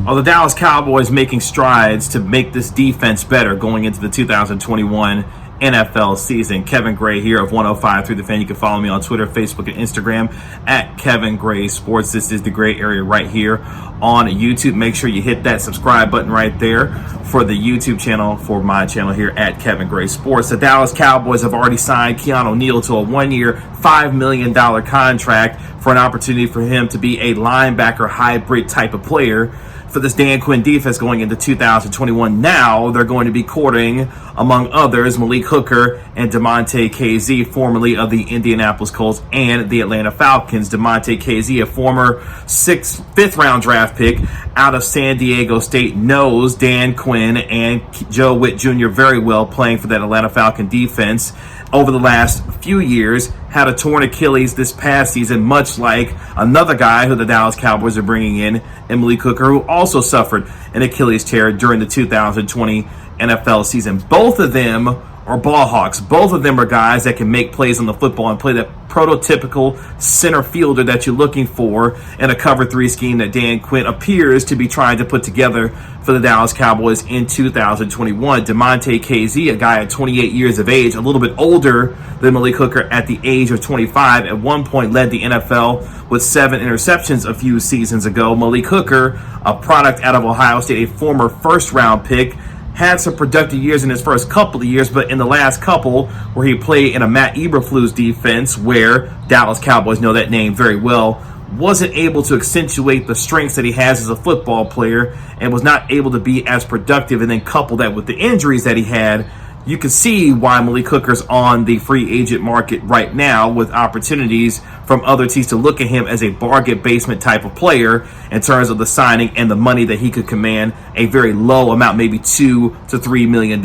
Are the Dallas Cowboys making strides to make this defense better going into the 2021 NFL season? Kevin Gray here of 105 Through the Fan. You can follow me on Twitter, Facebook, and Instagram at Kevin Gray Sports. This is the Gray Area right here on YouTube. Make sure you hit that subscribe button right there for the YouTube channel, for my channel here at Kevin Gray Sports. The Dallas Cowboys have already signed Keanu Neal to a one-year, $5 million contract for an opportunity for him to be a linebacker hybrid type of player for this Dan Quinn defense going into 2021. Now they're going to be courting, among others, Malik Hooker and Damontae Kazee, formerly of the Indianapolis Colts and the Atlanta Falcons. Damontae Kazee, a former fifth-round draft pick out of San Diego State, knows Dan Quinn and Joe Witt Jr. very well, playing for that Atlanta Falcon defense over the last few years. Had a torn Achilles this past season, much like another guy who the Dallas Cowboys are bringing in, Malik Hooker, who also suffered an Achilles tear during the 2020 NFL season. Both of them are ball hawks. Both of them are guys that can make plays on the football and play that prototypical center fielder that you're looking for in a cover three scheme that Dan Quinn appears to be trying to put together for the Dallas Cowboys in 2021. Damontae Kazee, a guy at 28 years of age, a little bit older than Malik Hooker at the age of 25, at one point led the NFL with 7 interceptions a few seasons ago. Malik Hooker, a product out of Ohio State, a former first-round pick, had some productive years in his first couple of years, but in the last couple, where he played in a Matt Eberflus defense, where Dallas Cowboys know that name very well, wasn't able to accentuate the strengths that he has as a football player and was not able to be as productive. And then couple that with the injuries that he had, you can see why Malik Hooker's on the free agent market right now, with opportunities from other teams to look at him as a bargain basement type of player in terms of the signing and the money that he could command, a very low amount, maybe $2 to $3 million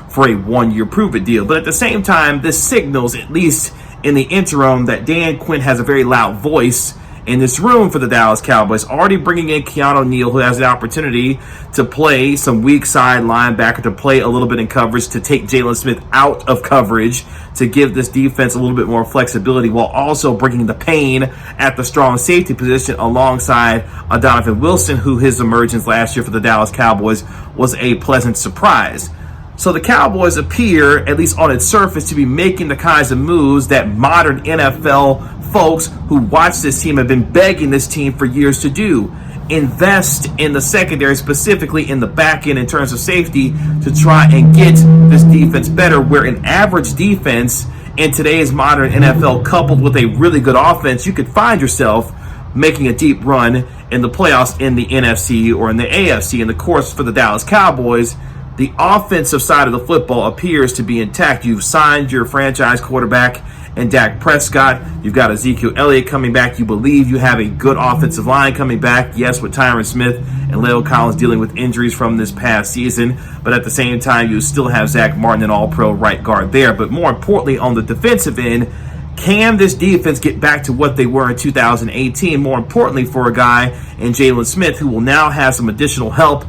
for a one-year prove-it deal. But at the same time, this signals, at least in the interim, that Dan Quinn has a very loud voice in this room for the Dallas Cowboys, already bringing in Keanu Neal, who has the opportunity to play some weak side linebacker, to play a little bit in coverage, to take Jalen Smith out of coverage, to give this defense a little bit more flexibility, while also bringing the pain at the strong safety position alongside Donovan Wilson, who his emergence last year for the Dallas Cowboys was a pleasant surprise. So the Cowboys appear, at least on its surface, to be making the kinds of moves that modern NFL folks who watch this team have been begging this team for years to do. Invest in the secondary, specifically in the back end in terms of safety, to try and get this defense better, where an average defense in today's modern NFL, coupled with a really good offense, you could find yourself making a deep run in the playoffs in the NFC or in the AFC. And of course, for the Dallas Cowboys, the offensive side of the football appears to be intact. You've signed your franchise quarterback and Dak Prescott. You've got Ezekiel Elliott coming back. You believe you have a good offensive line coming back. Yes, with Tyron Smith and Leo Collins dealing with injuries from this past season. But at the same time, you still have Zach Martin, an all-pro right guard there. But more importantly, on the defensive end, can this defense get back to what they were in 2018? More importantly, for a guy in Jalen Smith, who will now have some additional help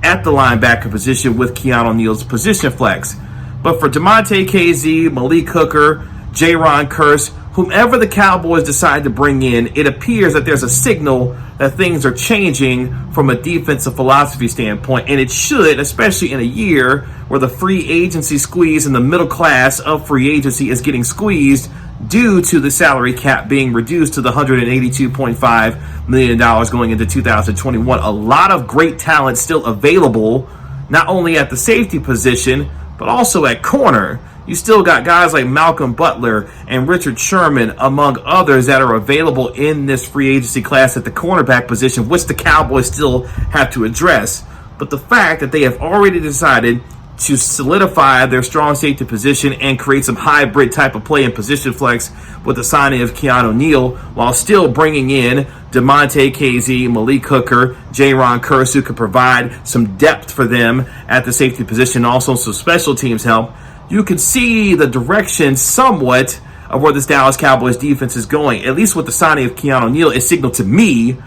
at the linebacker position with Keanu Neal's position flex. But for Damontae Kazee, Malik Hooker, Jaron Kearse, whomever the Cowboys decide to bring in, it appears that there's a signal that things are changing from a defensive philosophy standpoint. And it should, especially in a year where the free agency squeeze and the middle class of free agency is getting squeezed due to the salary cap being reduced to the $182.5 million going into 2021. A lot of great talent still available, not only at the safety position, but also at corner. You still got guys like Malcolm Butler and Richard Sherman, among others, that are available in this free agency class at the cornerback position, which the Cowboys still have to address. But the fact that they have already decided to solidify their strong safety position and create some hybrid type of play and position flex with the signing of Keanu Neal, while still bringing in Damontae Kazee, Malik Hooker, Jaron Kearse, who could provide some depth for them at the safety position, also some special teams help. You can see the direction somewhat of where this Dallas Cowboys defense is going. At least with the signing of Keanu Neal, it signaled to me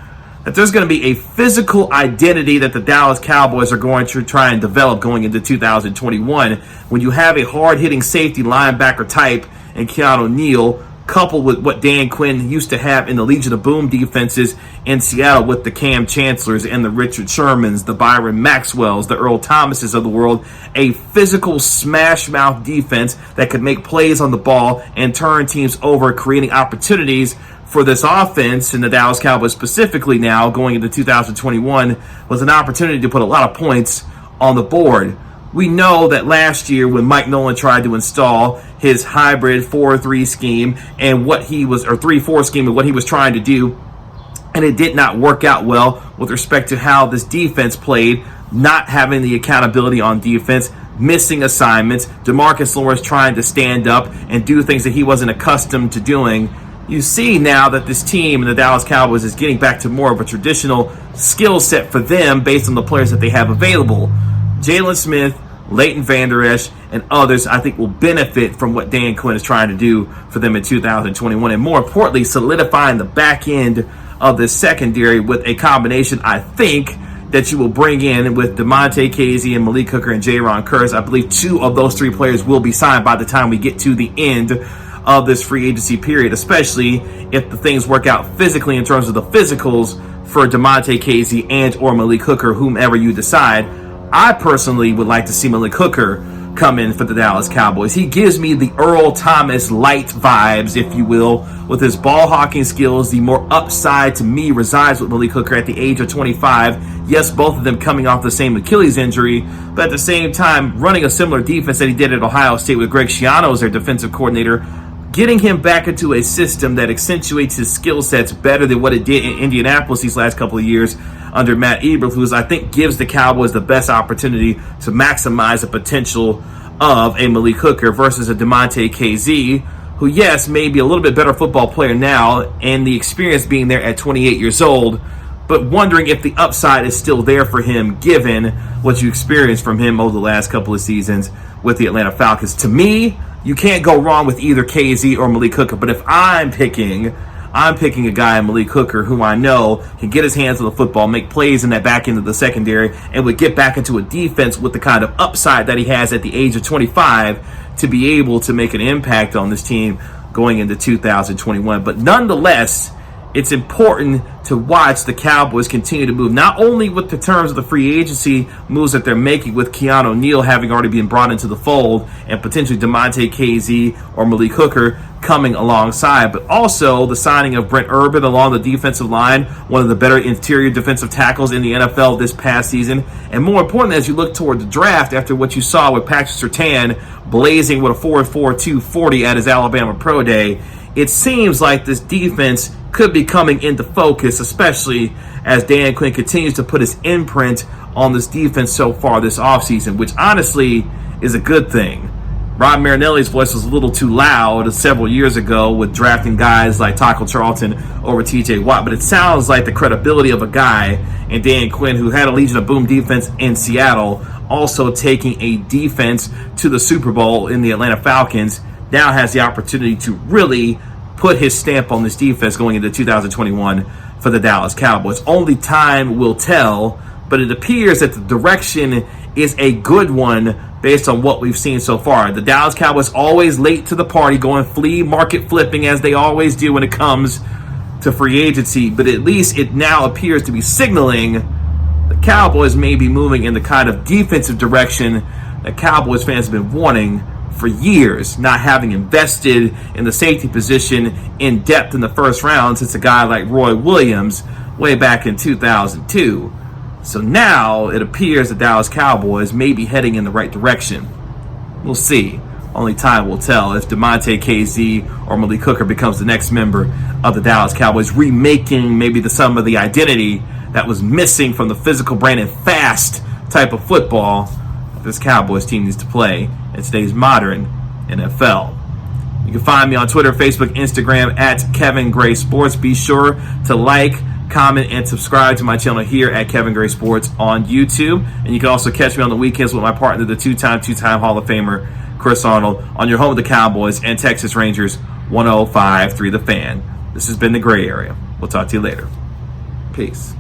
that there's going to be a physical identity that the Dallas Cowboys are going to try and develop going into 2021. When you have a hard-hitting safety linebacker type in Keanu Neal, coupled with what Dan Quinn used to have in the Legion of Boom defenses in Seattle with the Cam Chancellors and the Richard Shermans, the Byron Maxwells, the Earl Thomases of the world, a physical smash mouth defense that could make plays on the ball and turn teams over, creating opportunities for this offense, and the Dallas Cowboys specifically now going into 2021, was an opportunity to put a lot of points on the board. We know that last year when Mike Nolan tried to install his hybrid 4-3 scheme and what he was, or 3-4 scheme and what he was trying to do, and it did not work out well with respect to how this defense played, not having the accountability on defense, missing assignments, DeMarcus Lawrence trying to stand up and do things that he wasn't accustomed to doing. You see now that this team and the Dallas Cowboys is getting back to more of a traditional skill set for them based on the players that they have available. Jalen Smith, Leighton Vander Esch, and others, I think, will benefit from what Dan Quinn is trying to do for them in 2021. And more importantly, solidifying the back end of the secondary with a combination, I think, that you will bring in with Damontae Kazee and Malik Hooker and Jaron Kearse. I believe 2 of those 3 players will be signed by the time we get to the end of this free agency period, especially if the things work out physically in terms of the physicals for Damontae Kazee and or Malik Hooker, whomever you decide. I personally would like to see Malik Hooker come in for the Dallas Cowboys. He gives me the Earl Thomas light vibes, if you will, with his ball hawking skills. The more upside to me resides with Malik Hooker at the age of 25. Yes, both of them coming off the same Achilles injury, but at the same time running a similar defense that he did at Ohio State with Greg Schiano as their defensive coordinator, getting him back into a system that accentuates his skill sets better than what it did in Indianapolis these last couple of years under Matt Eberflus, who I think gives the Cowboys the best opportunity to maximize the potential of a Malik Hooker versus a Damontae Kazee, who, yes, may be a little bit better football player now and the experience being there at 28 years old, but wondering if the upside is still there for him given what you experienced from him over the last couple of seasons with the Atlanta Falcons. To me, you can't go wrong with either Kazee or Malik Hooker, but if I'm picking a guy in Malik Hooker who I know can get his hands on the football, make plays in that back end of the secondary, and would get back into a defense with the kind of upside that he has at the age of 25 to be able to make an impact on this team going into 2021. But nonetheless, it's important to watch the Cowboys continue to move, not only with the terms of the free agency moves that they're making with Keanu Neal having already been brought into the fold and potentially Damontae Kazee or Malik Hooker coming alongside, but also the signing of Brent Urban along the defensive line, one of the better interior defensive tackles in the NFL this past season. And more importantly, as you look toward the draft, after what you saw with Patrick Surtain blazing with a 4.42 240 at his Alabama Pro Day, it seems like this defense could be coming into focus, especially as Dan Quinn continues to put his imprint on this defense so far this offseason, which honestly is a good thing. Rod Marinelli's voice was a little too loud several years ago with drafting guys like Taco Charlton over TJ Watt, but it sounds like the credibility of a guy in Dan Quinn who had a Legion of Boom defense in Seattle, also taking a defense to the Super Bowl in the Atlanta Falcons, now has the opportunity to really put his stamp on this defense going into 2021 for the Dallas Cowboys. Only time will tell, but it appears that the direction is a good one based on what we've seen so far. The Dallas Cowboys always late to the party, going flea market flipping as they always do when it comes to free agency, but at least it now appears to be signaling the Cowboys may be moving in the kind of defensive direction that Cowboys fans have been wanting for years, not having invested in the safety position in depth in the first round since a guy like Roy Williams way back in 2002. So now it appears the Dallas Cowboys may be heading in the right direction. We'll see. Only time will tell if Damontae Kazee or Malik Hooker becomes the next member of the Dallas Cowboys, remaking maybe some of the identity that was missing from the physical brand and fast type of football this Cowboys team needs to play in today's modern NFL. You can find me on Twitter, Facebook, Instagram at Kevin Gray Sports. Be sure to like, comment, and subscribe to my channel here at Kevin Gray Sports on YouTube. And you can also catch me on the weekends with my partner, the two-time Hall of Famer, Chris Arnold, on your home of the Cowboys and Texas Rangers, 105.3 The Fan. This has been The Gray Area. We'll talk to you later. Peace.